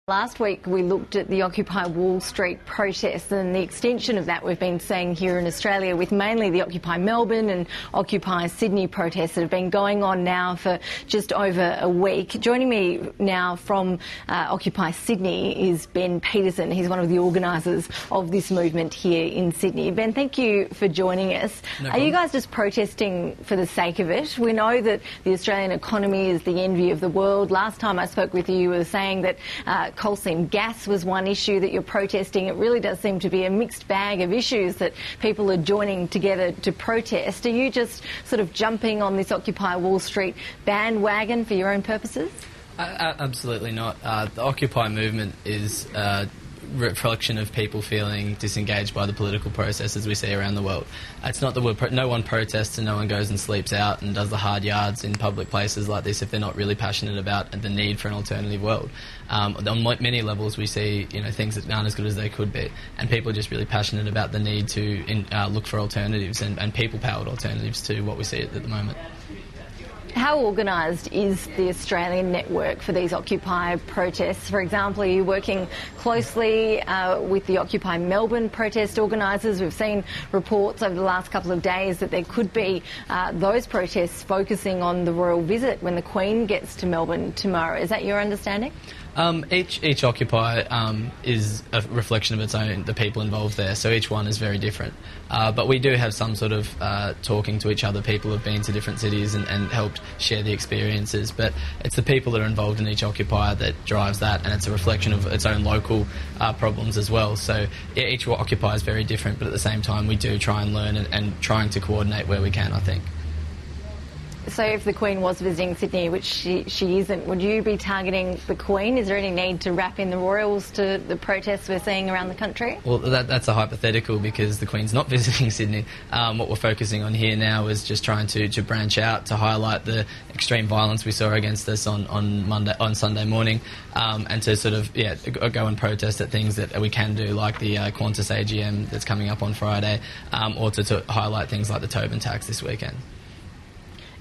Last week we looked at the Occupy Wall Street protests and the extension of that we've been seeing here in Australia with mainly the Occupy Melbourne and Occupy Sydney protests that have been going on now for just over a week. Joining me now from Occupy Sydney is Ben Peterson. He's one of the organisers of this movement here in Sydney. Ben, thank you for joining us. No Are problem. you guys just protesting for the sake of it? We know that the Australian economy is the envy of the world. Last time I spoke with you were saying that coal seam gas was one issue that you're protesting. It really does seem to be a mixed bag of issues that people are joining together to protest. Are you just sort of jumping on this Occupy Wall Street bandwagon for your own purposes? Absolutely not. The Occupy movement is a reflection of people feeling disengaged by the political processes we see around the world. It's not that no one protests and no one goes and sleeps out and does the hard yards in public places like this if they're not really passionate about the need for an alternative world. On many levels we see things that aren't as good as they could be, and people are just really passionate about the need to look for alternatives and people-powered alternatives to what we see at the moment. How organised is the Australian network for these Occupy protests? For example, are you working closely with the Occupy Melbourne protest organisers? We've seen reports over the last couple of days that there could be those protests focusing on the royal visit when the Queen gets to Melbourne tomorrow. Is that your understanding? Each Occupy is a reflection of its own, the people involved there, so each one is very different. But we do have some sort of talking to each other. People have been to different cities and helped share the experiences, but it's the people that are involved in each Occupy that drives that, and it's a reflection of its own local problems as well. So yeah, each Occupy is very different, but at the same time we do try and learn and trying to coordinate where we can, I think. So if the Queen was visiting Sydney, which she isn't, would you be targeting the Queen? Is there any need to wrap in the royals to the protests we're seeing around the country? Well, that's a hypothetical because the Queen's not visiting Sydney. What we're focusing on here now is just trying to branch out to highlight the extreme violence we saw against us on Sunday morning, and to sort of go and protest at things that we can do, like the Qantas AGM that's coming up on Friday, or to highlight things like the Tobin tax this weekend.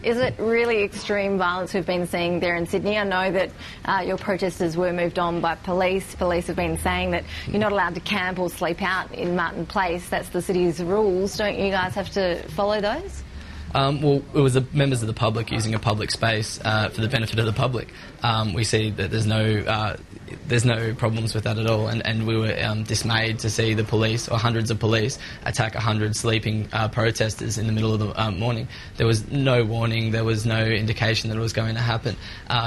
Is it really extreme violence we've been seeing there in Sydney? I know that your protesters were moved on by police. Police have been saying that you're not allowed to camp or sleep out in Martin Place. That's the city's rules. Don't you guys have to follow those? Well, it was the members of the public using a public space for the benefit of the public. We see that there's no problems with that at all, and we were dismayed to see the police, or hundreds of police, attack 100 sleeping protesters in the middle of the morning. There was no warning, there was no indication that it was going to happen.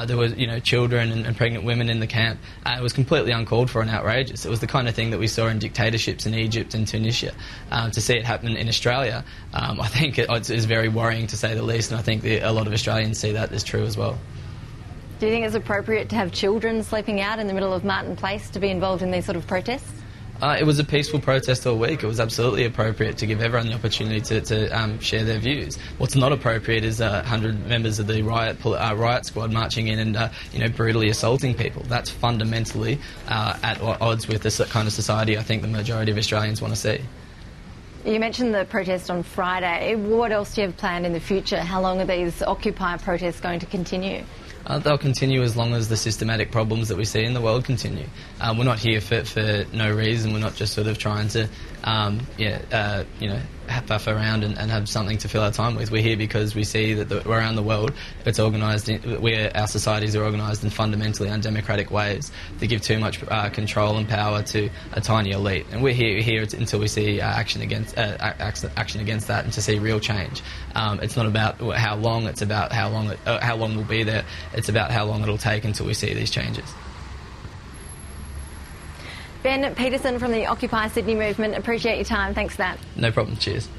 There was, children and pregnant women in the camp. It was completely uncalled for and outrageous. It was the kind of thing that we saw in dictatorships in Egypt and Tunisia. To see it happen in Australia, I think it is very worrying, to say the least, and I think a lot of Australians see that as true as well. Do you think it's appropriate to have children sleeping out in the middle of Martin Place to be involved in these sort of protests? It was a peaceful protest all week. It was absolutely appropriate to give everyone the opportunity to share their views. What's not appropriate is 100 members of the riot squad marching in and brutally assaulting people. That's fundamentally at odds with the kind of society I think the majority of Australians want to see. You mentioned the protest on Friday. What else do you have planned in the future? How long are these Occupy protests going to continue? They'll continue as long as the systematic problems that we see in the world continue. We're not here for no reason. We're not just sort of trying to, puff around and have something to fill our time with. We're here because we see that around the world it's organised, our societies are organised in fundamentally undemocratic ways that give too much control and power to a tiny elite. And we're here until we see action against that, and to see real change. It's not about how long, it's about how long we'll be there. It's about how long it'll take until we see these changes. Ben Peterson from the Occupy Sydney movement, appreciate your time. Thanks for that. No problem. Cheers.